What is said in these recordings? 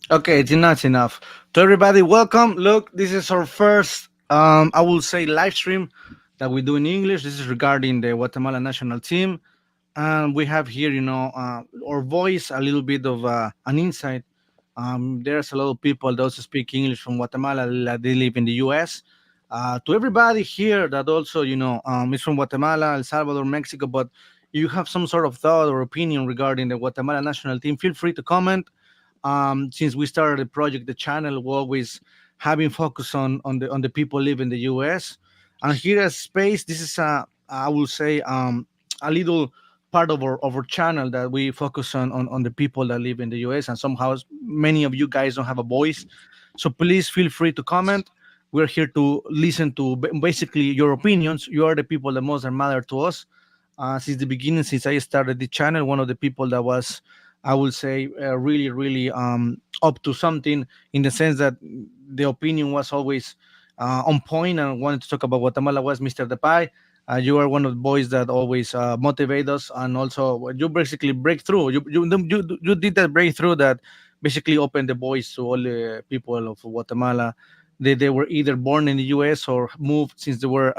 Okay, it's enough. Enough. To everybody, welcome. Look, this is our first, I will say, live stream that we do in English. This is regarding the Guatemala national team, and we have here, our voice, a little bit of an insight. There's a lot of people that also speak English from Guatemala. They live in the U.S. To everybody here that also, is from Guatemala, El Salvador, Mexico, but you have some sort of thought or opinion regarding the Guatemala national team, feel free to comment. Since we started the project, the channel, we always having focus on the people live in the US. And here at Space, this is I will say a little part of our channel that we focus on the people that live in the US. And somehow many of you guys don't have a voice, so please feel free to comment. We're here to listen to basically your opinions. You are the people that most matter to us. Since the beginning, since I started the channel, one of the people that was, I would say, really, really up to something, in the sense that the opinion was always on point and wanted to talk about Guatemala was Mr. Depay. You are one of the boys that always motivate us, and also you basically break through. You did that breakthrough that basically opened the voice to all the people of Guatemala. They were either born in the U.S. or moved since they were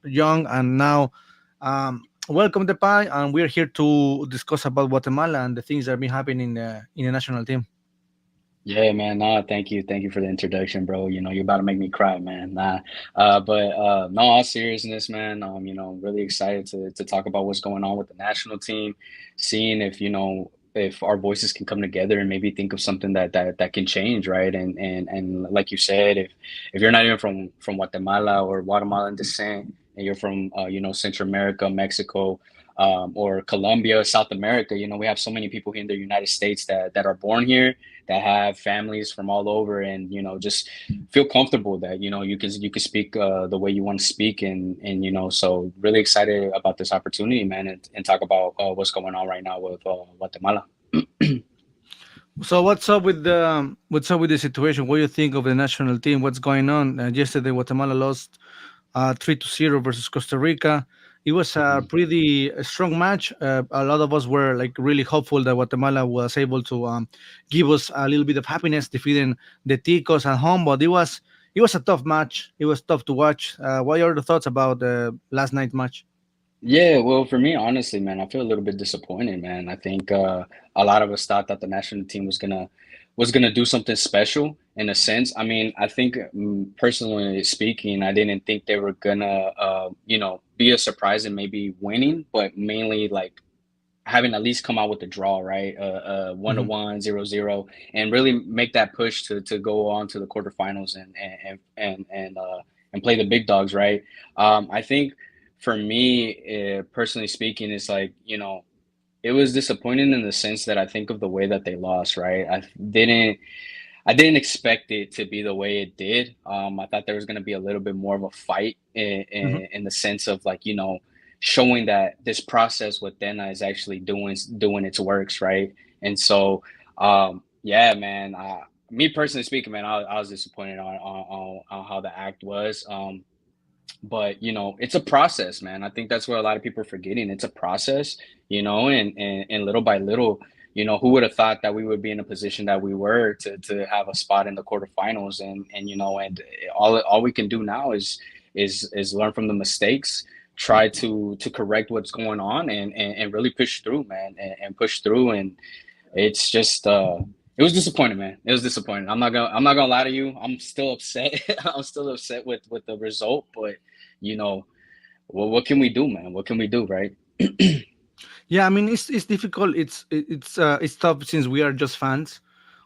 young, and now welcome the pie, and we're here to discuss about Guatemala and the things that have been happening in the national team. Yeah, man. Nah, thank you for the introduction, bro. You're about to make me cry, man. Nah, but no, all seriousness, man. Really excited to talk about what's going on with the national team, seeing if if our voices can come together and maybe think of something that can change, right? And like you said, if you're not even from Guatemala or Guatemalan descent, and you're from Central America, Mexico. Or Colombia, South America, we have so many people here in the United States that are born here, that have families from all over, and just feel comfortable that you can speak the way you want to speak, and so really excited about this opportunity, man, and talk about what's going on right now with Guatemala. So what's up with the situation? What do you think of the national team? What's going on? Yesterday, Guatemala lost 3-0 versus Costa Rica. It was a Mhm. pretty strong match. A lot of us were like really hopeful that Guatemala was able to give us a little bit of happiness defeating the Ticos at home, but it was a tough match. It was tough to watch. What are the thoughts about the last night match? Yeah, well, for me, honestly, man, I feel a little bit disappointed, man. I think a lot of us thought that the national team was gonna do something special in a sense. I mean, I think personally speaking, I didn't think they were gonna, be a surprise and maybe winning, but mainly like having at least come out with the draw, right? 1-1, 0-0, and really make that push to go on to the quarterfinals and play the big dogs, right? I think for me, personally speaking, it's like it was disappointing in the sense that I think of the way that they lost, right? I didn't expect it to be the way it did. I thought there was going to be a little bit more of a fight in the sense of like, showing that this process with Dena is actually doing its works, right? And so, yeah, man. Me personally speaking, man, I was disappointed on how the act was. But it's a process, man. I think that's what a lot of people are forgetting. It's a process, and little by little, who would have thought that we would be in a position that we were to have a spot in the quarterfinals, and all we can do now is learn from the mistakes, try to correct what's going on, and really push through, man, and push through. And it's just it was disappointing, man. It was disappointing. I'm not gonna lie to you. I'm still upset. I'm still upset with the result, but you know, what can we do, man? What can we do, right? Yeah, I mean it's difficult. It's tough since we are just fans.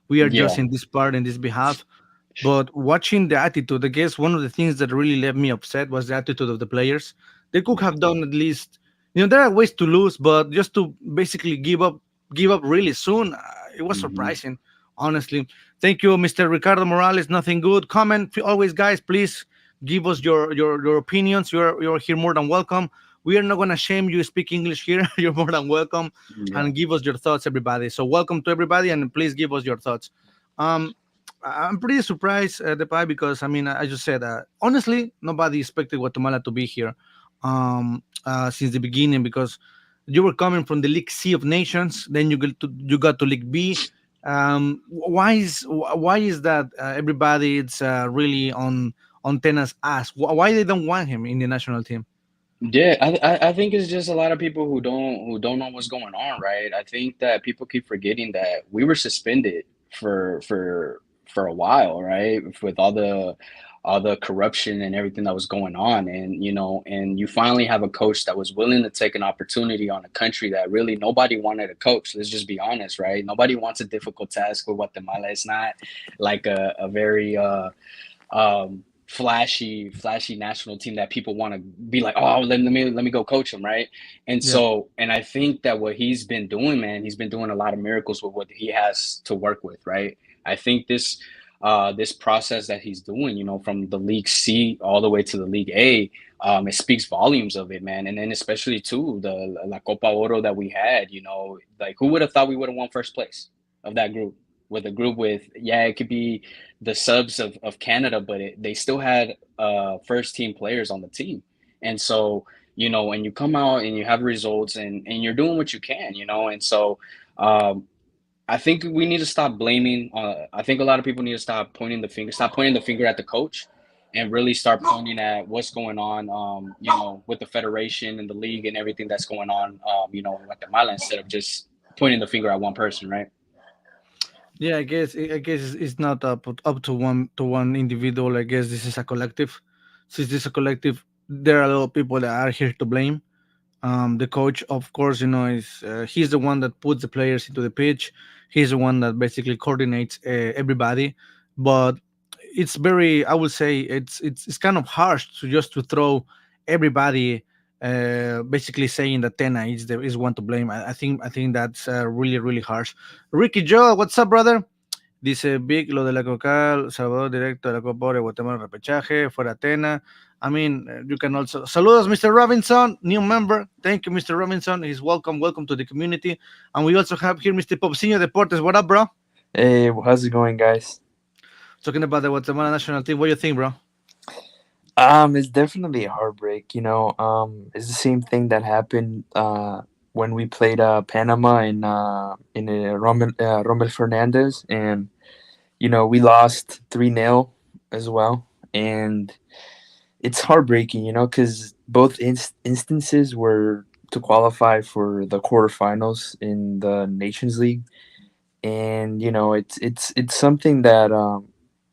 We are just Yeah. in this part in this behalf. But watching the attitude, I guess one of the things that really left me upset was the attitude of the players. They could Yeah. have done at least, there are ways to lose, but just to basically give up really soon, it was Hmm. surprising, honestly. Thank you, Mr. Ricardo Morales. Nothing good. Comment always, guys. Please give us your opinions. You're here more than welcome. We are not gonna shame you. Speak English here. You're more than welcome, Yeah. and give us your thoughts, everybody. So welcome to everybody, and please give us your thoughts. Um, I'm pretty surprised, Depay, because I mean, I just said, honestly, nobody expected Guatemala to be here since the beginning, because you were coming from the League C of Nations, then you got to League B. Why is that everybody it's really on Tena's ass? Why they don't want him in the national team? Yeah, I think it's just a lot of people who don't know what's going on, right? I think that people keep forgetting that we were suspended for a while, right? With all the corruption and everything that was going on, and and you finally have a coach that was willing to take an opportunity on a country that really nobody wanted to coach. Let's just be honest, right? Nobody wants a difficult task with Guatemala. It's not like a very flashy national team that people want to be like, oh, let me go coach him, right? And Yeah. so, and I think that what he's been doing, man, he's been doing a lot of miracles with what he has to work with, right? I think this process that he's doing, from the League C all the way to the League A, it speaks volumes of it, man. And then especially too the La Copa Oro that we had, like who would have thought we would have won first place of that group? With a group with, yeah, it could be the subs of Canada, but they still had first team players on the team. And so, when you come out and you have results and you're doing what you can, and so um, I think we need to stop blaming. I think a lot of people need to stop pointing the finger at the coach, and really start pointing at what's going on, with the federation and the league and everything that's going on, in Guatemala, instead of just pointing the finger at one person, right? Yeah, I guess it's not up to one individual. I guess this is a collective. Since this is a collective, there are a lot of people that are here to blame. The coach, of course, is he's the one that puts the players into the pitch. He's the one that basically coordinates everybody. But it's very, I would say, it's kind of harsh to just to throw everybody. Basically saying that Tena is one to blame. I think that's really harsh. Ricky Joe, what's up, brother? Dice Vic, lo de la Cocal, Salvador directo de la Copa Oro de Guatemala repechaje, fuera Atena. I mean, you can also. Saludos, Mr. Robinson, new member. Thank you, Mr. Robinson. He's welcome to the community. And we also have here Mr. Popsinho Deportes. What up, bro? Hey, how's it going, guys? Talking about the Guatemala national team. What do you think, bro? It's definitely a heartbreak. It's the same thing that happened when we played Panama in Rommel Fernandez, and we lost 3-0 as well, and it's heartbreaking. Because both instances were to qualify for the quarterfinals in the Nations League, and it's something that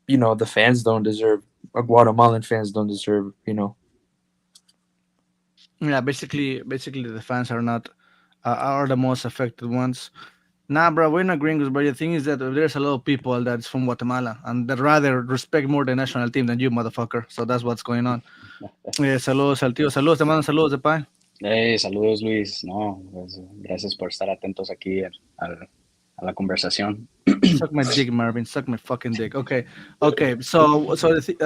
the fans don't deserve. Guatemalan fans don't deserve. Yeah, basically, the fans are not are the most affected ones. Nah, bro, we're not gringos, but the thing is that there's a lot of people that's from Guatemala and that rather respect more the national team than you, motherfucker. So that's what's going on. Saludos al tío, saludos, te mando saludos de paz. Hey, saludos Luis, no, pues, gracias por estar atentos aquí a la conversación. Suck my dick, Marvin. Suck my fucking dick. Okay, okay.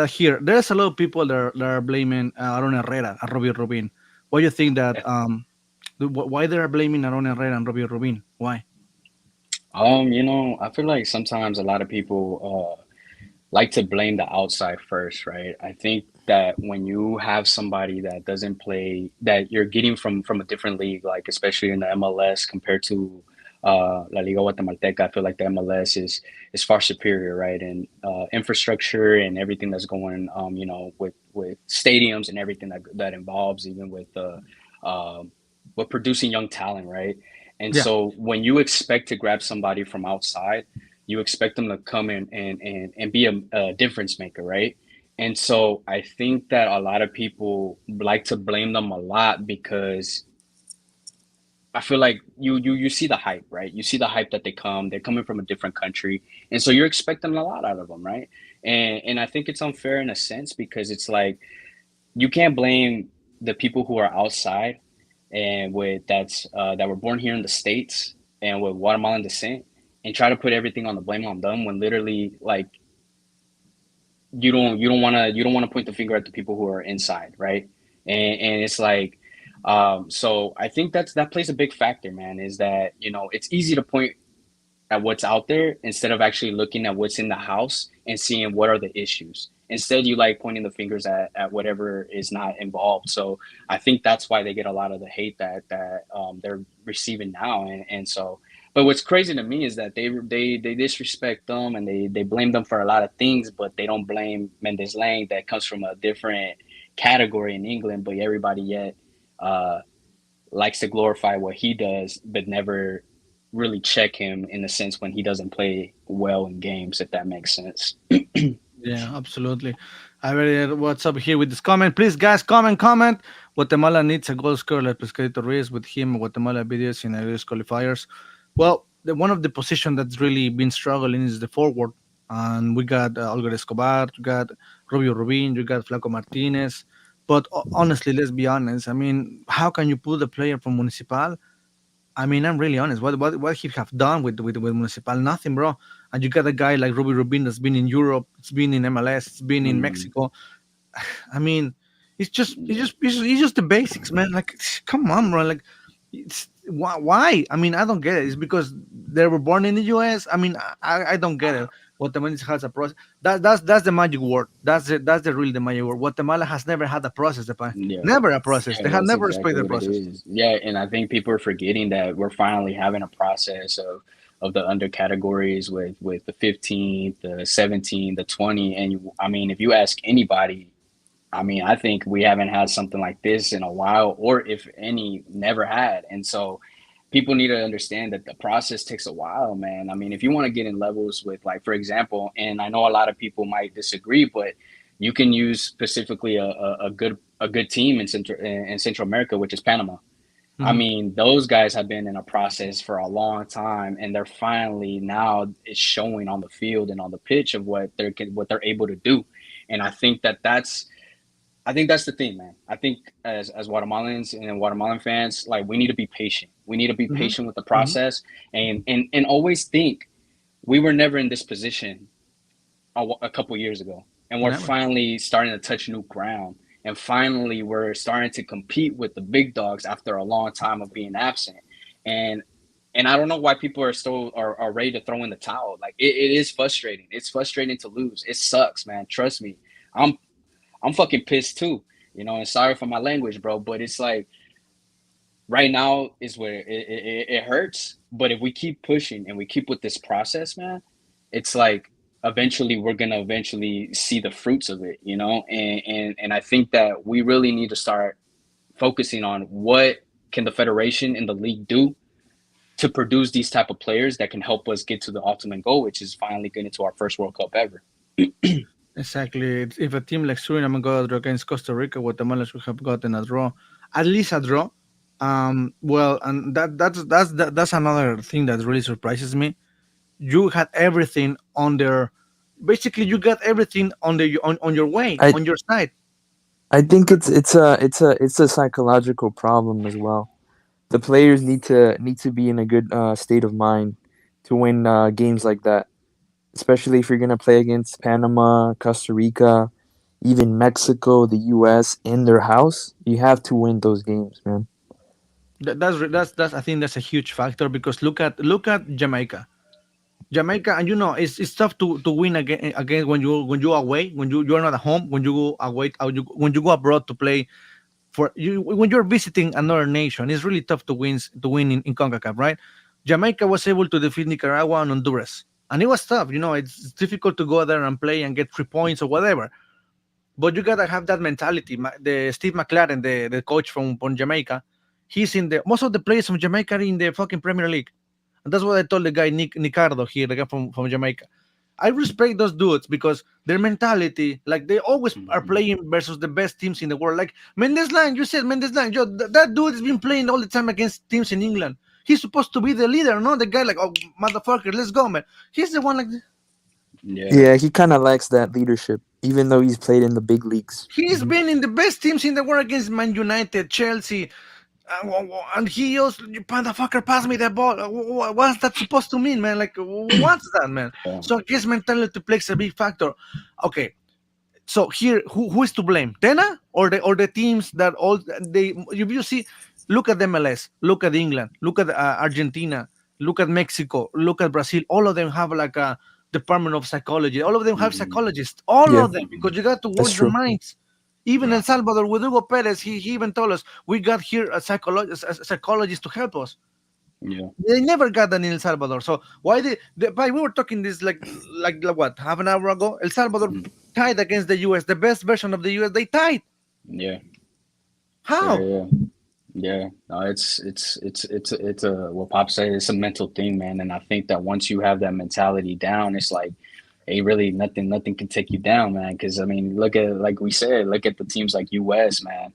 Here, there's a lot of people that are blaming Aaron Herrera and Robbie Rubin. Why do you think that? Why they are blaming Aaron Herrera and Robbie Rubin? Why? I feel like sometimes a lot of people like to blame the outside first, right? I think that when you have somebody that doesn't play, that you're getting from a different league, like especially in the MLS compared to La Liga Guatemalteca, I feel like the MLS is far superior, right? And infrastructure and everything that's going, with stadiums and everything that involves, even with producing young talent, right? And Yeah. so when you expect to grab somebody from outside, you expect them to come in and be a difference maker, right? And so I think that a lot of people like to blame them a lot because I feel like you see the hype, right? You see the hype that they're coming from a different country, and so you're expecting a lot out of them, right? And I think it's unfair in a sense because it's like you can't blame the people who are outside and that were born here in the states and with Guatemalan descent and try to put everything on the blame on them when literally like you don't want to point the finger at the people who are inside, right? And it's like so I think that plays a big factor, man, is that it's easy to point at what's out there instead of actually looking at what's in the house and seeing what are the issues. Instead, you like pointing the fingers at whatever is not involved. So I think that's why they get a lot of the hate that they're receiving now. And so But what's crazy to me is that they disrespect them and they blame them for a lot of things, but they don't blame Mendes Lang that comes from a different category in England, but everybody yet uh, likes to glorify what he does, but never really check him in the sense when he doesn't play well in games, if that makes sense. Yeah, absolutely. I already what's up here with this comment. Please, guys, comment. Guatemala needs a goal scorer like Pescadito Reyes. With him, Guatemala videos in Aries qualifiers. Well, one of the position that's really been struggling is the forward. And we got Olga Escobar, you got Rubio Rubin, you got Flaco Martinez. But honestly, let's be honest. I mean, how can you put a player from Municipal? I mean, I'm really honest. What he have done with Municipal? Nothing, bro. And you got a guy like Ruby Rubin that's been in Europe, it's been in MLS, it's been in Mm, Mexico. I mean, yeah. it's just the basics, man. Like, come on, bro. Like, it's why? I mean, I don't get it. It's because they were born in the U.S. I mean, I don't get it. Guatemala has a process. That's the magic word. That's the really the magic word. Guatemala has never had a process, Yeah, never a process. They yeah, have that's never exactly respected the what it process. is. Yeah, and I think people are forgetting that we're finally having a process of the under categories with the 15, the 17, the 20, and I mean, if you ask anybody, I mean, I think we haven't had something like this in a while, or if any, never had. And so people need to understand that the process takes a while, man. I mean, if you want to get in levels with, like, for example, and I know a lot of people might disagree, but you can use specifically a good team in Central America, which is Panama. I Mhm. mean, those guys have been in a process for a long time, and they're finally now it's showing on the field and on the pitch of what they're able to do. And I think that's the thing, man. I think as Guatemalans and Guatemalan fans, like we need to be patient. We need to be Mhm. patient with the Mhm. process and always think we were never in this position a couple years ago, and we're Never. finally starting to touch new ground. And finally, we're starting to compete with the big dogs after a long time of being absent. And and I don't know why people are still are ready to throw in the towel. Like it is frustrating. It's frustrating to lose. It sucks, man. Trust me. I'm I'm fucking pissed too, you know. And sorry for my language, bro, but it's like right now is where it hurts. But if we keep pushing and we keep with this process, man, it's like eventually we're gonna eventually see the fruits of it, you know. And I think that we really need to start focusing on what can the federation and the league do to produce these type of players that can help us get to the ultimate goal, which is finally getting to our first World Cup ever. Exactly. If a team like Suriname got a draw against Costa Rica, Guatemala should have gotten a draw, at least a draw. Well, and that's another thing that really surprises me. You had everything on their, basically you got everything on your way, I on your side. I You think got, it's a psychological problem as well. The players need to be in a good state of mind to win games like that, especially if you're gonna play against Panama, Costa Rica, even Mexico, the U.S. in their house. You have to win those games, man. that's I think that's a huge factor because look at Jamaica. Jamaica, and it's tough to win again when you away, when you're not at home, when you go away, when you go abroad to play for you when you're visiting another nation. It's really tough to win in CONCACAF, right? Jamaica was able to defeat Nicaragua and Honduras, and it was tough. It's difficult to go there and play and get 3 points or whatever. But you gotta have that mentality. The Steve McLaren, the coach from Jamaica, he's in the most of the players from Jamaica are in the fucking Premier League. And that's what I told the guy Nicardo here, the guy from Jamaica. I respect those dudes because their mentality, like they always are Mhm. playing versus the best teams in the world. Like Mendes Lang, you said Mendes Lang, that dude has been playing all the time against teams in England. He's supposed to be the leader, not the guy like, oh motherfucker, let's go, man. He's the one like Yeah. Yeah, he kind of lacks that leadership, even though he's played in the big leagues. he's Hmm. been in the best teams in the world against Man United, Chelsea, and he also, motherfucker, pass me the ball. What's that supposed to mean, man? Like, what's that, man? Yeah. So I guess mentality plays a big factor. Okay, so here, who is to blame? Tena or the teams that all they? If you see, look at the MLS, look at England, look at Argentina, look at Mexico, look at Brazil. All of them have like a department of psychology. All of them have Mhm. psychologists. All Yeah, of them, because you got to that's work your true. minds. Even Yeah. El Salvador with Hugo Perez, he even told us we got here a psychologist to help us. Yeah. They never got that in El Salvador. So why but we were talking this like what, half an hour ago? El Salvador Mhm. tied against the US, the best version of the US. They tied. Yeah. Yeah. How? Yeah. Yeah. No, it's a what Pop said. It's a mental thing, man. And I think that once you have that mentality down, it's like, hey, really, nothing can take you down, man. Because I mean, look at like we said, look at the teams like US, man.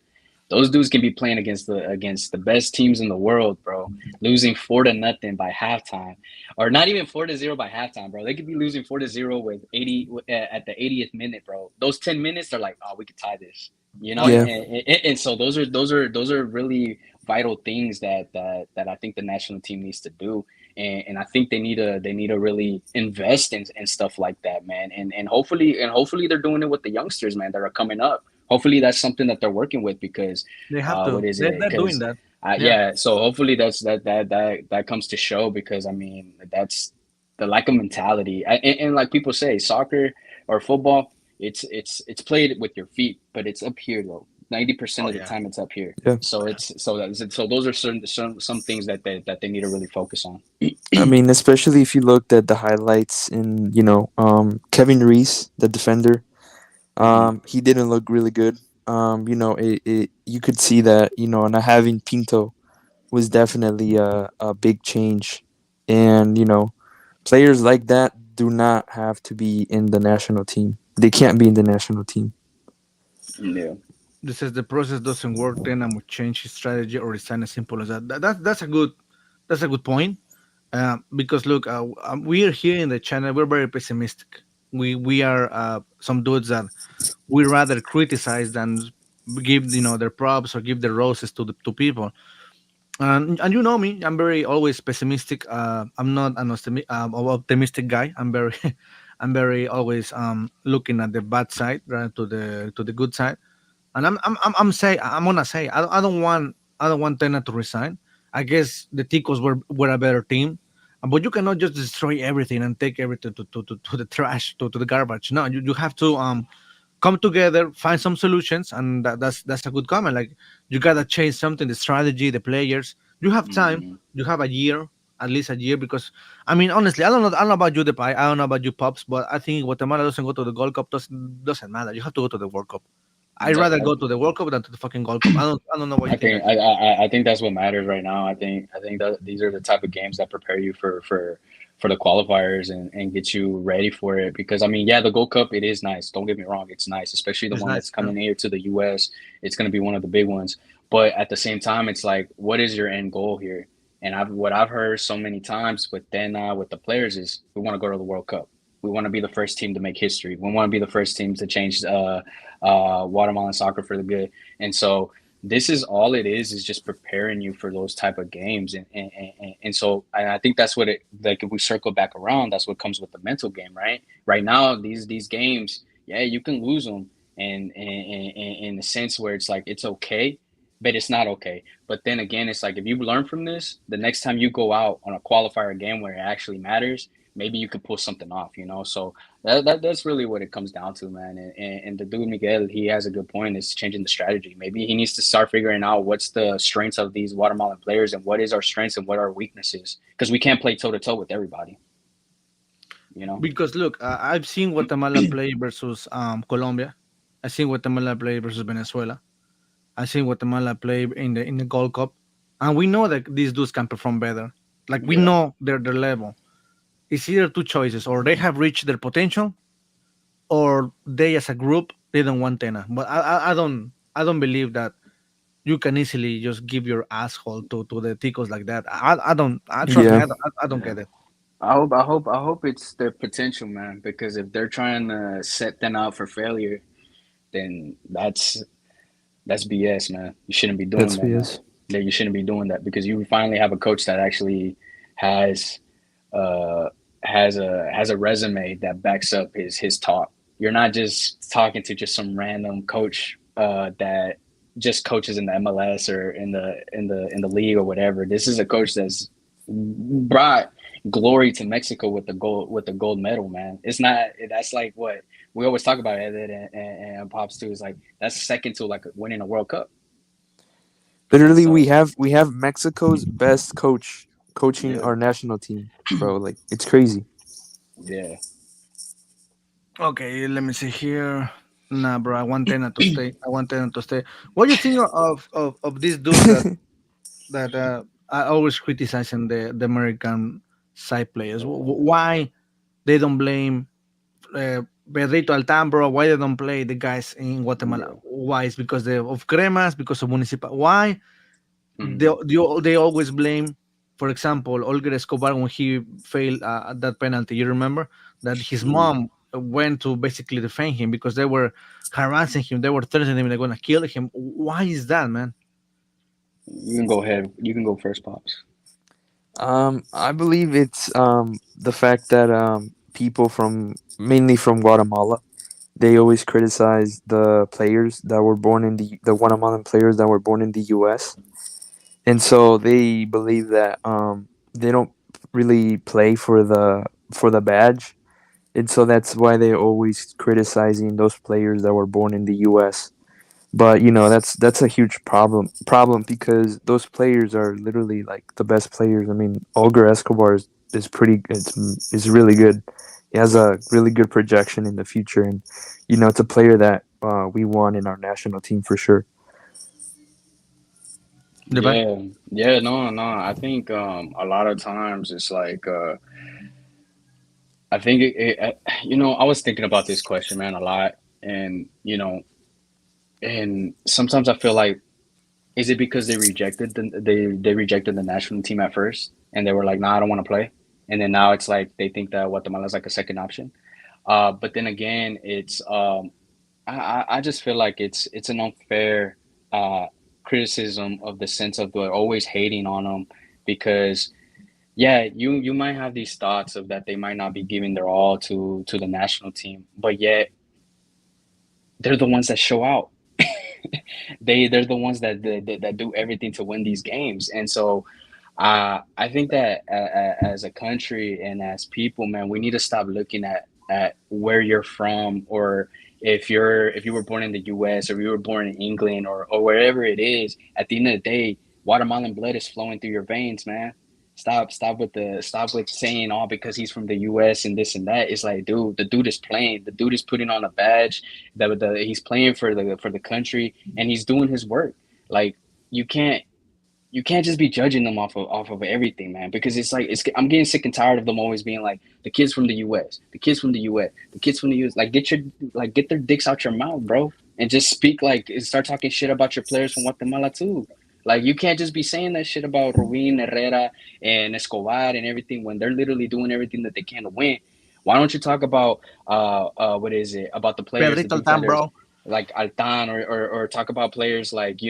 Those dudes can be playing against the best teams in the world, bro. Losing 4-0 by halftime, or not even 4-0 by halftime, bro. They could be losing 4-0 with 80 at the 80th minute, bro. Those 10 minutes are like, oh, we could tie this, you Oh know. yeah, Yeah, And so those are really vital things that I think the national team needs to do, and I think they need to really invest in stuff like that, man. And hopefully they're doing it with the youngsters, man, that are coming up. Hopefully that's something that they're working with because they have what to. is it? They're doing Because that. Yeah, yeah, so hopefully that comes to show because I mean that's the lack of mentality. And like people say, soccer or football, it's played with your feet, but it's up here though. 90% oh of the yeah, time it's up here. yeah. So so those are some things that they need to really focus on. I mean, especially if you looked at the highlights in, Kevin Reese, the defender. Hmm. He didn't look really good. You could see that, not having Pinto was definitely a big change. And, players like that do not have to be in the national team. They can't be in the national team. Yeah. this is the process doesn't work. Then I would change his strategy or resign. As simple as that. That's a good point. Because look, we are here in the channel. We're very pessimistic. We are some dudes that we rather criticize than give their props or give the roses to people. And you know me, I'm very always pessimistic. I'm not an optimistic guy. I'm very I'm very always looking at the bad side rather to the good side. And I'm gonna say I don't want Tena to resign. I guess the Ticos were a better team, but you cannot just destroy everything and take everything to the trash, to the garbage. No, you have to come together, find some solutions, and that's a good comment. Like you gotta change something, the strategy, the players. You have time. Hmm. You have a year, at least a year, because I mean, honestly, I don't know about you, the pie. I don't know about you, pops, but I think Guatemala doesn't go to the Gold Cup. Doesn't matter. You have to go to the World Cup. I'd rather I, go to the World Cup than to the fucking Gold Cup. I don't know what you I think. think I think that's what matters right now. I think that these are the type of games that prepare you for the qualifiers and get you ready for it. Because I mean, yeah, the Gold Cup it is nice. Don't get me wrong, it's nice, especially the It's one that's nice. Yeah. coming here to the U.S. It's going to be one of the big ones. But at the same time, it's like, what is your end goal here? And what I've heard so many times with the players is we want to go to the World Cup. We want to be the first team to make history. We want to be the first team to change Guatemalan soccer for the good. And so this is all it is just preparing you for those type of games and so and I think that's what it like if we circle back around that's what comes with the mental game right now these games yeah you can lose them and in the sense where it's like it's okay but it's not okay but then again it's like if you learn from this the next time you go out on a qualifier game where it actually matters maybe you could pull something off so that's really what it comes down to, man. And the dude Miguel, he has a good point. Is changing the strategy. Maybe he needs to start figuring out what's the strengths of these Guatemalan players and what is our strengths and what are our weaknesses. Because we can't play toe to toe with everybody, you know. Because look, I've seen Guatemala play versus Colombia. I've seen Guatemala play versus Venezuela. I've seen Guatemala play in the Gold Cup, and we know that these dudes can perform better. Like we Yeah, know their level. It's either two choices: or they have reached their potential, or they as a group they don't want Tena. But I don't believe that you can easily just give your asshole to the ticos like that. I don't. Trust me. Yeah. I don't get it. I hope it's their potential, man. Because if they're trying to set them out for failure, then that's BS, man. You shouldn't be doing That's that, man. BS. Yeah, you shouldn't be doing that because you finally have a coach that actually has uh, has a resume that backs up his talk. You're not just talking to just some random coach that just coaches in the MLS or in the league or whatever. This is a coach that's brought glory to Mexico with the gold medal, man. It's not that's like what we always talk about it and Pops too is like that's second to like winning a World Cup. And Literally, we so have Mexico's best coach coaching Yeah, our national team, bro. Like it's crazy. yeah. Okay, let me see here. Nah, bro, I want Tena to stay. I want Tena to stay. What do you think of this dude that I always criticizing the American side players? Why they don't blame Pedrito Altambo? Why they don't play the guys in Guatemala? Yeah. Why? It's because of cremas, because of municipal. Why Hmm. they always blame, for example, Olger Escobar when he failed that penalty. You remember that his Hmm. mom went to basically defend him because they were harassing him, they were threatening him, they're gonna kill him. Why is that, man? You can go ahead. You can go first, pops. I believe it's the fact that people from mainly from Guatemala, they always criticize the players that were born in the Guatemalan players that were born in the U.S. And so they believe that they don't really play for the badge, and so that's why they're always criticizing those players that were born in the U.S. But that's a huge problem because those players are literally like the best players. I mean, Olger Escobar is pretty is really good. He has a really good projection in the future, and it's a player that we want in our national team for sure. The back. Yeah, yeah, no, no. I think a lot of times it's like I think I was thinking about this question, man, a lot, and and sometimes I feel like is it because they rejected the national team at first, and they were like, nah, I don't want to play, and then now it's like they think that Guatemala is like a second option. But then again, it's I just feel like it's an unfair uh, criticism of the sense of they're always hating on them because yeah, you might have these thoughts of that they might not be giving their all to the national team, but yet they're the ones that show out. They're the ones that do everything to win these games, and so I think that as a country and as people, man, we need to stop looking at where you're from or if you were born in the U.S. or you were born in England or wherever it is. At the end of the day, Guatemalan blood is flowing through your veins, man. Stop with saying all because he's from the U.S. and this and that. It's like, dude, the dude is playing. The dude is putting on a badge. He's playing for the country and he's doing his work. Like you can't you can't just be judging them off of everything, man. Because it's like I'm getting sick and tired of them always being like the kids from the U.S., the kids from the U.S., the kids from the U.S. Get their dicks out your mouth, bro, and just speak like and start talking shit about your players from Guatemala too. Like you can't just be saying that shit about Rubin, Herrera, and Escobar and everything when they're literally doing everything that they can to win. Why don't you talk about what is it about the players, the Pedrito Altam, defenders bro. like Altan or talk about players like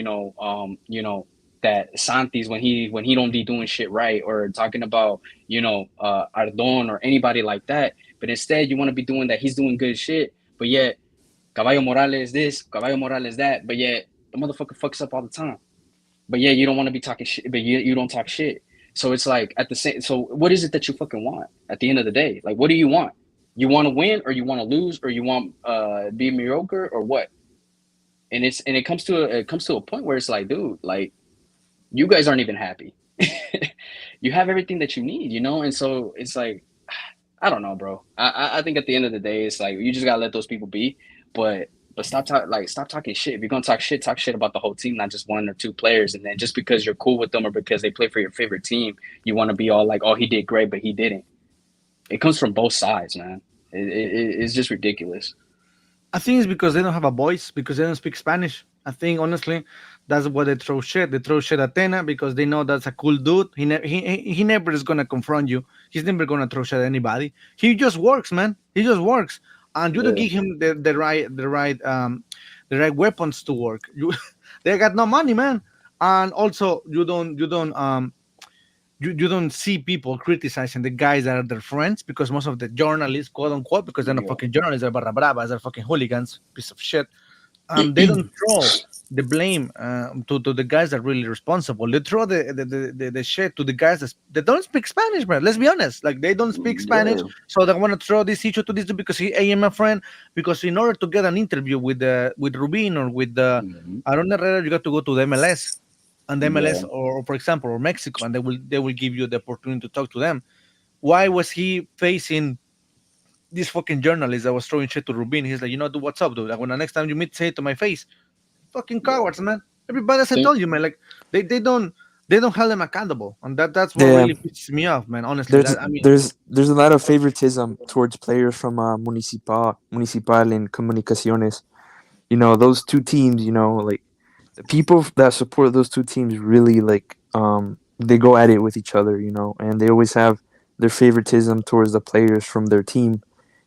that Santis when he don't be doing shit right or talking about Ardon or anybody like that. But instead, you want to be doing that. He's doing good shit, but yet Caballo Morales this, Caballo Morales that. But yet the motherfucker fucks up all the time. But yeah, you don't want to be talking shit. But you don't talk shit. So it's like at the same. So what is it that you fucking want at the end of the day? Like, what do you want? You want to win, or you want to lose, or you want be mediocre, or what? And it comes to a point where it's like, dude, like you guys aren't even happy. You have everything that you need, and so it's like I don't know, bro. I think at the end of the day, it's like you just gotta let those people be, but stop talking shit. If you're gonna talk shit about the whole team, not just one or two players. And then just because you're cool with them or because they play for your favorite team, you want to be all like, oh, he did great, but he didn't. It comes from both sides, man. It's just ridiculous. I think it's because they don't have a voice because they don't speak Spanish. I think honestly, that's why they throw shit. They throw shit at Tena because they know that's a cool dude. He never is gonna confront you. He's never gonna throw shit at anybody. He just works, man. He just works, and you don't Yeah, give him the right weapons to work. They got no money, man, and also you don't see people criticizing the guys that are their friends because most of the journalists, quote unquote, because they're not yeah, fucking journalists, they're barra bravas, they're fucking hooligans, piece of shit. They don't throw the blame to the guys that are really responsible. They throw the shit to the guys that don't speak Spanish, man. Let's be honest. Like they don't speak Spanish, yeah. so they want to throw this issue to this dude because I am a friend. Because in order to get an interview with Rubin or with Mhm. Aaron Herrera, you got to go to the MLS. and MLS, Yeah. or for example, or Mexico, and they will give you the opportunity to talk to them. Why was he facing this fucking journalist that was throwing shit to Rubin? He's like, dude, what's up, dude? Like, when the next time you meet, say it to my face. Fucking Yeah. cowards, man. Everybody, as I Think told you, man, like they don't hold them accountable, and that's what Yeah, really pisses me off, man. Honestly, there's that I mean, there's a lot of favoritism towards players from Municipal and Comunicaciones. You know, those two teams. You know, like the people that support those two teams really they go at it with each other. You know, and they always have their favoritism towards the players from their team.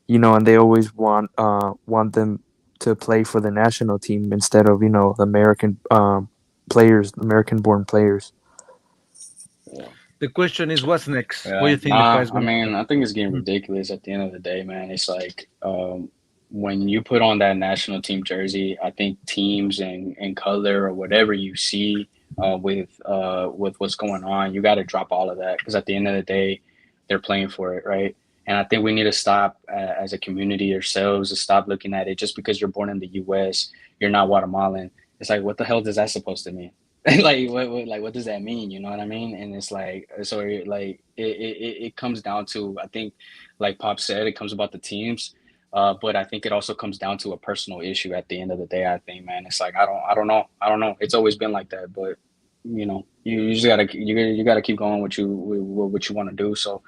You know, and they always want them to play for the national team instead of the American players, American born players. yeah. the question is, what's next? What do Yeah, you think the nah, is I gonna mean, happen? I think it's getting Mhm. ridiculous at the end of the day, man. It's like when you put on that national team jersey, I think teams and color or whatever you see with what's going on, you got to drop all of that because at the end of the day, they're playing for it, right? And I think we need to stop as a community ourselves to stop looking at it just because you're born in the U.S., you're not Guatemalan. It's like, what the hell is that supposed to mean? Like what does that mean, you know what I mean? And it's like so like it comes down to, I think, like Pop said, it comes about the teams, but I think it also comes down to a personal issue at the end of the day. I think, man, it's like I don't know, it's always been like that, but you just gotta keep going what you want to do. So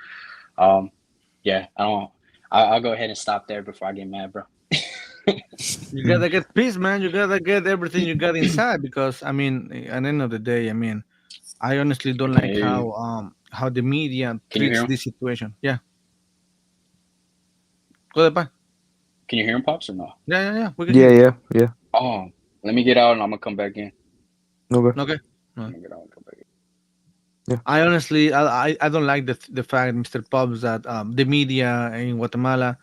um yeah, I'll go ahead and stop there before I get mad, bro. You gotta get peace, man. You gotta get everything you got inside, because I mean, at the end of the day, I mean, I honestly I don't can't like hear you. how the media Can you hear treats him? this situation. Yeah, go ahead, bye. Can you hear him, Pops, or no? Yeah, yeah, yeah. We can hear Yeah, you. yeah, yeah. Oh, let me get out and I'm gonna come back in. Okay. Okay. I'm No. gonna get out and come back in. Yeah. I honestly, I don't like the fact, Mr. Pubs, that the media in Guatemala,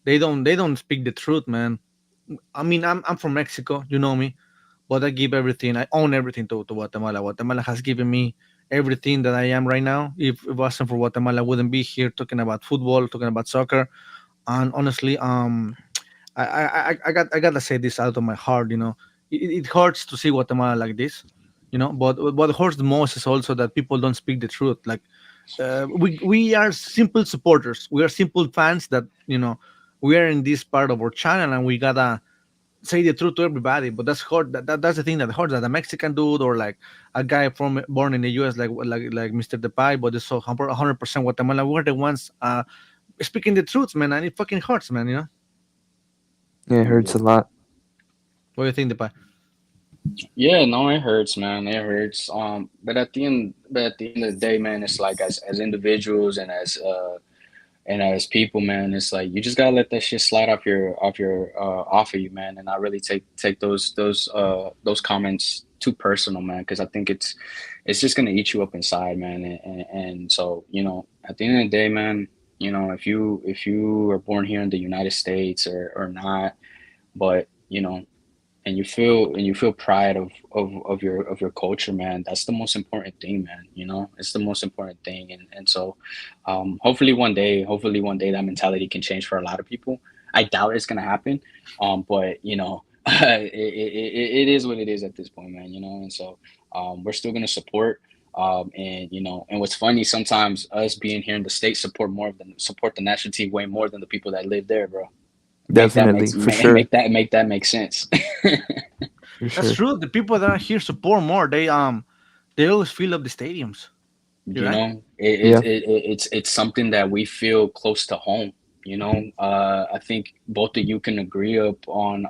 they don't speak the truth, man. I mean, I'm from Mexico, you know me, but I give everything, I own everything to Guatemala. Guatemala has given me everything that I am right now. If it wasn't for Guatemala, I wouldn't be here talking about football, talking about soccer. And honestly, I gotta say this out of my heart. It hurts to see Guatemala like this. But what hurts the most is also that people don't speak the truth. Like, we are simple supporters. We are simple fans that we are in this part of our channel, and we gotta say the truth to everybody. But that's hard. That's the thing that hurts. That a Mexican dude, or like a guy from born in the U.S., like Mr. Depay, but it's so 100% Guatemala. We're the ones speaking the truth, man, and it fucking hurts, man. Yeah, it hurts Yeah. a lot. What do you think, Depay? Yeah, no, it hurts, man. It hurts. But at the end of the day, man, it's like as individuals and as people, man, it's like you just gotta let that shit slide off of you, man, and not really take those comments too personal, man, because I think it's just gonna eat you up inside, man, and so at the end of the day, man, if you are born here in the United States or not, but and you feel pride of your culture, man. That's the most important thing, man. It's the most important thing, and so hopefully one day that mentality can change for a lot of people. I doubt it's gonna happen, but it is what it is at this point, man. And so we're still gonna support. And what's funny, sometimes us being here in the States support the national team way more than the people that live there, bro. Make that Definitely, makes for make, sure, make that make sense. for That's sure. true. The people that are here support more. They always fill up the stadiums. You're You right. know, it, Yeah, it, it it's something that we feel close to home. I think both of you can agree up on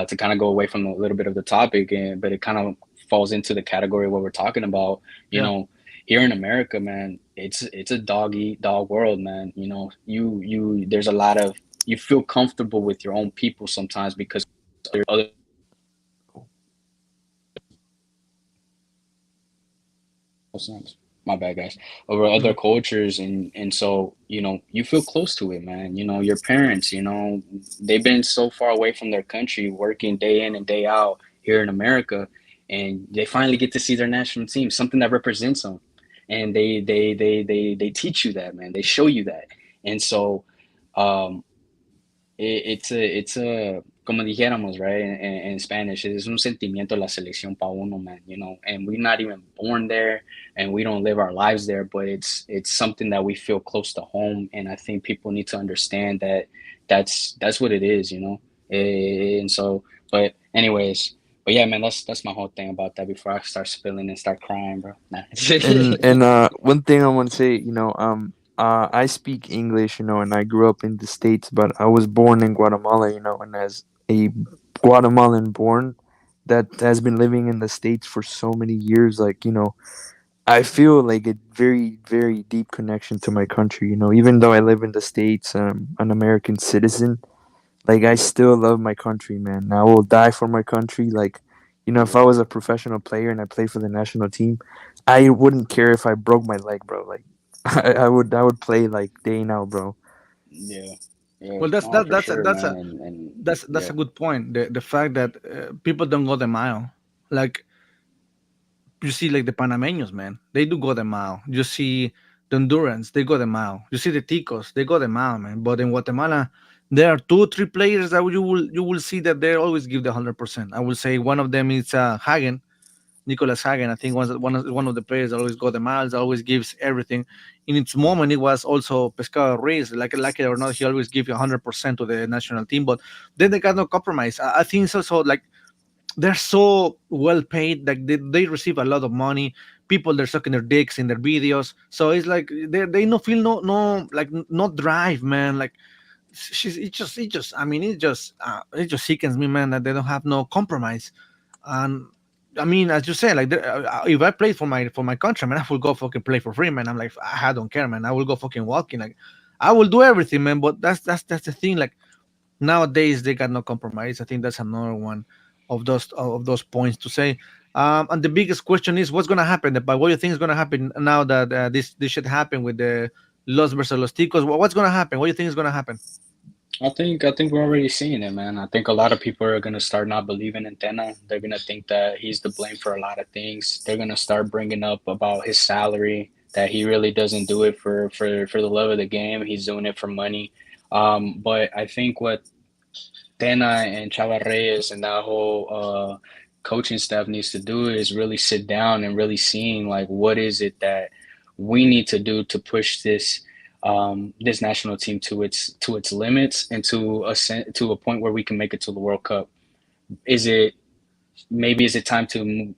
to kind of go away from a little bit of the topic, but it kind of falls into the category of what we're talking about. You Yeah. know, here in America, man, it's a dog eat dog world, man. There's a lot of, you feel comfortable with your own people sometimes because there's other. My bad, guys. Over other Mhm. cultures, and so you feel close to it, man. Your parents, they've been so far away from their country, working day in and day out here in America, and they finally get to see their national team, something that represents them, and they teach you that, man. They show you that, and so um, it's a como dijéramos, right, in Spanish, es un sentimiento la selección pa uno, man, you know, and we're not even born there and we don't live our lives there, but it's something that we feel close to home, and I think people need to understand that that's what it is, you know. And so, but anyways, but yeah, man, that's my whole thing about that before I start spilling and start crying, bro. Nah. And one thing I want to say, I speak English, and I grew up in the States, but I was born in Guatemala, and as a Guatemalan born that has been living in the States for so many years, like, I feel like a very, very deep connection to my country, even though I live in the States, an American citizen. Like, I still love my country, man. I will die for my country. Like, if I Yeah, was a professional player and I played for the national team, I wouldn't care if I broke my leg, bro. Like, I would play like day now, bro. yeah, yeah. Well, No, for sure, that's a man, and that's yeah. a good point. The fact that people don't go the mile. Like you see, like the Panameños, man, they do go the mile. You see the Hondurans, they go the mile. You see the Ticos, they go the mile, man. But in Guatemala, there are two, three players that you will see that they always give the 100%. I will say one of them is Hagen, Nicholas Hagen. I think one of the players that always go the miles, always gives everything. In its moment, it was also Pescado Ruiz. Like it or not, he always gives 100% to the national team. But then they got no compromise. I think it's also like they're so well paid, like they receive a lot of money. People they're sucking their dicks in their videos, so it's like they no feel no like no drive, man. Like she's it just I mean it just sickens me, man, that they don't have no compromise. And I mean, as you say, like if I play for my country, man, I will go fucking play for free, man. I'm like, I don't care, man. I will go fucking walking, like I will do everything, man. But that's the thing, like nowadays they got no compromise. I think that's another one of those points to say. And the biggest question is what's gonna happen. But what do you think is gonna happen now that this should happen with the Los versus Los Ticos? What's gonna happen? What do you think is gonna happen? I think we're already seeing it, man. I think a lot of people are gonna start not believing in Tena. They're gonna think that he's to blame for a lot of things. They're gonna start bringing up about his salary, that he really doesn't do it for the love of the game. He's doing it for money. But I think what Tena and Chava Reyes and that whole coaching staff needs to do is really sit down and really seeing like what is it that we need to do to push this national team to its limits and to a point where we can make it to the World Cup. Is it is it time to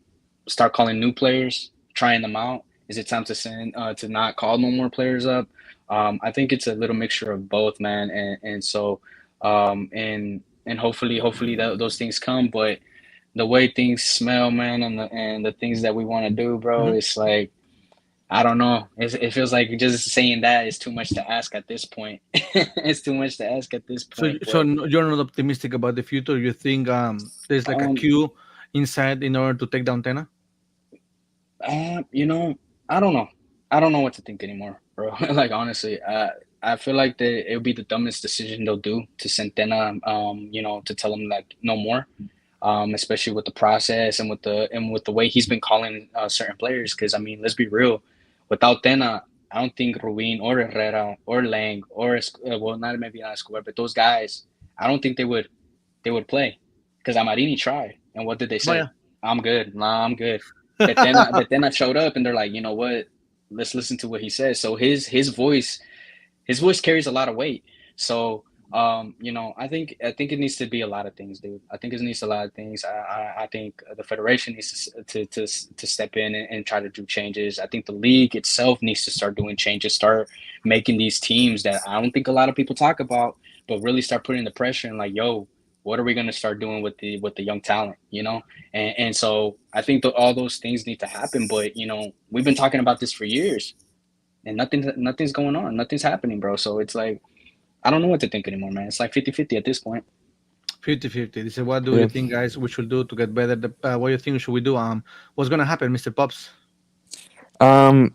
start calling new players, trying them out? Is it time to send to not call no more players up? I think it's a little mixture of both, man, and so and hopefully those things come. But the way things smell, man, and the things that we want to do, bro, Mhm. it's like I don't know. It feels like just saying that is too much to ask at this point. It's too much to ask at this So, point. so But you're not optimistic about the future. You think there's like a um, queue inside in order to take down Tena? You know, I don't know. I don't know what to think anymore, bro. Like honestly, I feel like it would be the dumbest decision they'll do to Centena, to tell him like no more. Especially with the process and with the way he's been calling certain players. Because I mean, let's be real, without Tena, I don't think Rubin or Herrera or Lang or well, not Escobar, but those guys, I don't think they would play. Because Amarini tried, and what did they Oh yeah. say? I'm good. Nah, I'm good. But then I showed up, and they're like, you know what? Let's listen to what he says. So his voice carries a lot of weight. So I think it needs to be a lot of things, dude. I think it needs a lot of things. I think the federation needs to step in and try to do changes. I think the league itself needs to start doing changes, start making these teams that I don't think a lot of people talk about, but really start putting the pressure and like, yo, what are we gonna start doing with the young talent, And so I think that all those things need to happen. But we've been talking about this for years, and nothing's going on, nothing's happening, bro. So it's like I don't know what to think anymore, man. It's like 50-50 at this point. 50-50. This is what do you Yeah. think, guys, we should do to get better? What do you think should we do? What's gonna happen, Mr. Pops? Um,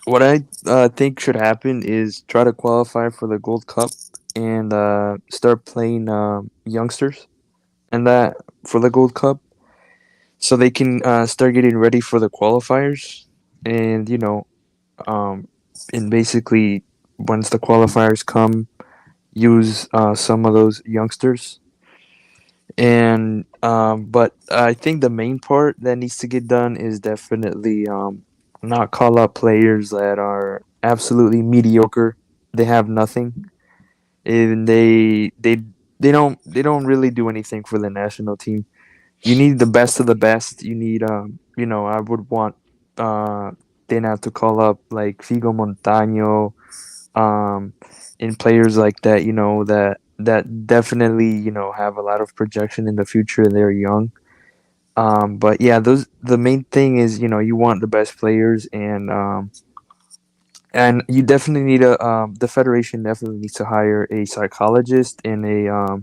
what I think should happen is try to qualify for the Gold Cup and start playing youngsters and that for the Gold Cup, so they can start getting ready for the qualifiers. And um, and basically once the qualifiers come, use some of those youngsters And but I think the main part that needs to get done is definitely not call up players that are absolutely mediocre. They have nothing, and they don't really do anything for the national team. You need the best of the best. You need I would want uh Dana to call up like Figo Montano, um and players like that, that definitely, have a lot of projection in the future. They're young. But yeah, those the main thing is, you want the best players, and you definitely need the federation definitely needs to hire a psychologist and a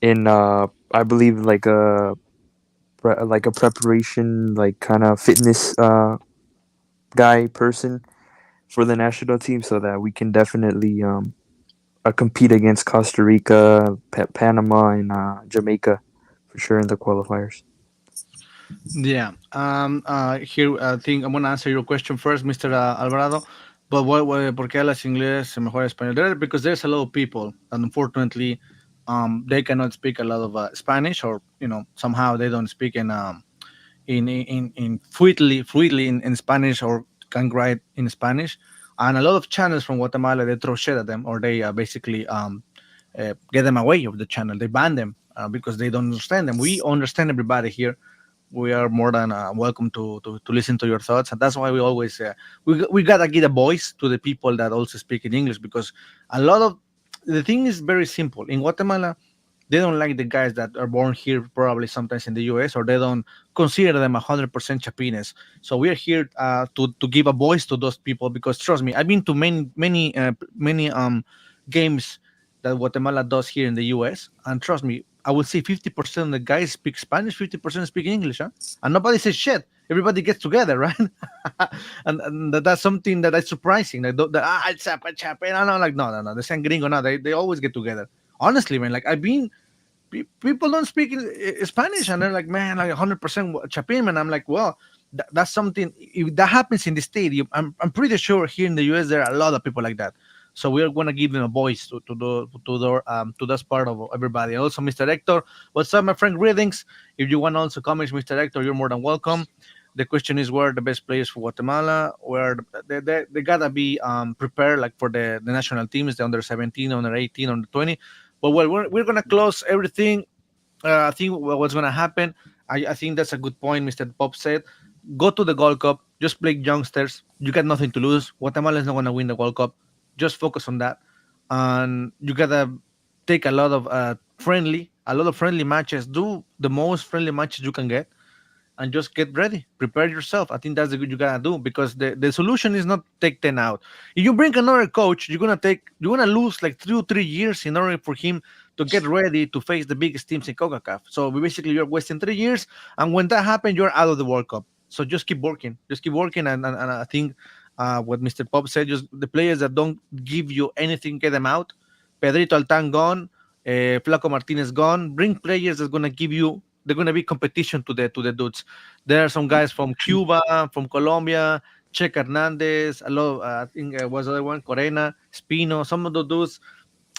in I believe like a preparation, like kind of fitness guy person for the national team, so that we can definitely compete against Costa Rica, Panama, and Jamaica for sure in the qualifiers. Yeah. Here, I think I'm gonna answer your question first, Mr. Alvarado. But ¿por qué hablas inglés mejor español? Because there's a lot of people, and unfortunately, they cannot speak a lot of Spanish, or somehow they don't speak in fluidly in Spanish, or can write in Spanish. And a lot of channels from Guatemala, they throw shit at them, or they basically get them away of the channel. They ban them because they don't understand them. We understand everybody here. We are more than welcome to listen to your thoughts, and that's why we always we gotta give a voice to the people that also speak in English, because a lot of the thing is very simple in Guatemala. They don't like the guys that are born here, probably sometimes in the US, or they don't consider them 100% Chapines. So we are here to give a voice to those people, because trust me, I've been to many games that Guatemala does here in the US, and trust me, I would say 50% of the guys speak Spanish, 50% speak English, huh? And nobody says shit. Everybody gets together, right? And that's something that is surprising. Like, it's a chapa. No, no, like, no, no, no. The San Gringo, no, they always get together. Honestly, man, like, I've been people don't speak Spanish, and they're like, man, like 100% Chapin, man. I'm like, well, that's something. If that happens in the stadium, I'm pretty sure here in the US there are a lot of people like that. So we're gonna give them a voice to this part of everybody. Also, Mr. Hector, what's up, my friend? Greetings. If you want to also comment, Mr. Hector, you're more than welcome. The question is, where are the best players for Guatemala? Where they gotta be prepared, like for the national teams, the under 17, under 18, under 20. But well, we're gonna close everything. I think what's gonna happen. I think that's a good point, Mr. Pop said. Go to the Gold Cup. Just play youngsters. You got nothing to lose. Guatemala is not gonna win the World Cup. Just focus on that, and you gotta take a lot of friendly matches. Do the most friendly matches you can get, and just get ready. Prepare yourself. I think that's the good you gotta do, because the solution is not take 10 out. If you bring another coach, you're gonna lose like 2 or 3 years in order for him to get ready to face the biggest teams in CONCACAF. So basically you're wasting 3 years, and when that happens, you're out of the World Cup. So just keep working. Just keep working, and I think what Mr. Pop said, just the players that don't give you anything, get them out. Pedrito Altan gone, Flaco Martinez gone. Bring players that's gonna give you, they're gonna be competition to the dudes. There are some guys from Cuba, from Colombia, Che Hernandez, a lot. I think was the other one, Corena, Spino. Some of the dudes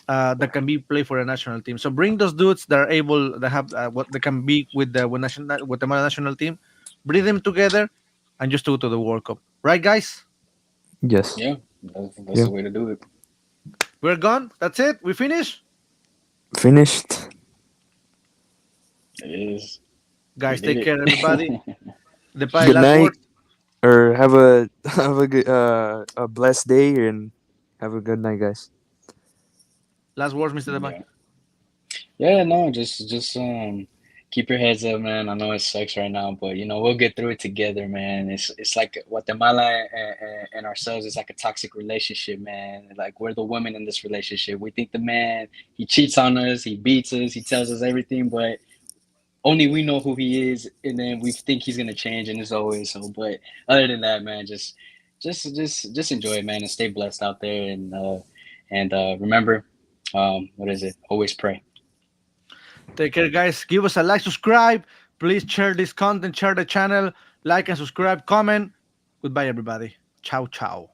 that can be play for the national team. So bring those dudes that are able, that have what they can be with the Guatemala national team. Bring them together and just go to the World Cup, right, guys? Yes. Yeah, that's Yeah. the way to do it. We're gone. That's it. We finish, Finished. It is. We guys. did Take care, everybody. it. The Good last night, words. or have a have a good a blessed day, and have a good night, guys. Last words, Mr. Depay. Yeah. Yeah, no, just keep your heads up, man. I know it sucks right now, but we'll get through it together, man. It's like Guatemala and ourselves. It's like a toxic relationship, man. Like we're the women in this relationship. We think the man, he cheats on us, he beats us, he tells us everything, but only we know who he is, and then we think he's gonna change, and it's always so. But other than that, man, just enjoy it, man, and stay blessed out there, and remember, what is it? Always pray. Take care, guys. Give us a like, subscribe. Please share this content, share the channel, like and subscribe, comment. Goodbye, everybody. Ciao, ciao.